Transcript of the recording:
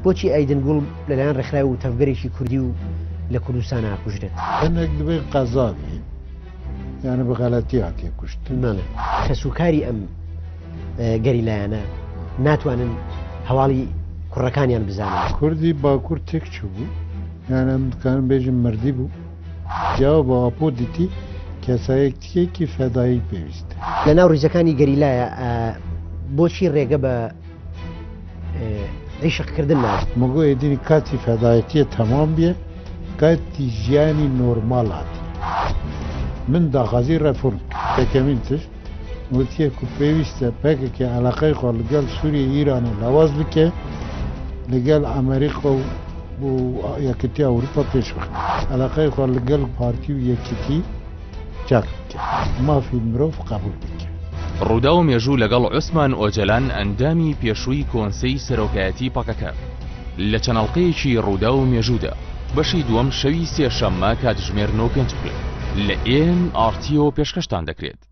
بۆچی ئەیدنگوڵ لەلایەن ڕێکخراوی و تەفگەرێکی کوردی و لە کوردستان ئاکوژرێت هەنێک دەبێت قەزابی یانە بە غەڵەتی هاتیە کوشتن کەسوکاری ئەم گەریلایانە ناتوانن هەواڵی کوڕەکانیان بزانن. کوردی باکوور تێک چوو بوو یانە دکانم بێژم مردی بوو جیاوە بە ئاپۆ دیتی کەسایەکیەکی فەدایی پێویستە لە ناو ڕیزەکانی گەریلایە بۆچی ڕێگە بە عیشقکردن ناوێت مەگۆ ئێدینی کاتی فەدایەتیە تەمام بێ کاتی ژیانی نۆرمال هاتی من داخوازی ڕەفۆرم یەکەمین تشت وتیەک و پێویستە پێکێکی عەلاقەی خۆ لەگەڵ سووریە ئیرانە لاواز بکە لەگەڵ ئەمریکا و بۆ یەکەتی ئەوروپا پێشبخ عەلاقەی خۆ لەگەڵ پارتی و یەکەتی چاک بکە مافی مرۆڤ قبول بکە. ڕوودا و مێژوو لەگەڵ عوسمان ئۆجەلان ئەندامی پێشووی کۆنسەی سەرۆکایەتی پەکەکە لە چەنەڵقەیەکی ڕوودا و مێژوودا بەشی دووەم شەوی سێشەممە کاتژمێر 9 لە ئێن ئارتیۆ پێشکەشتان دەکرێت.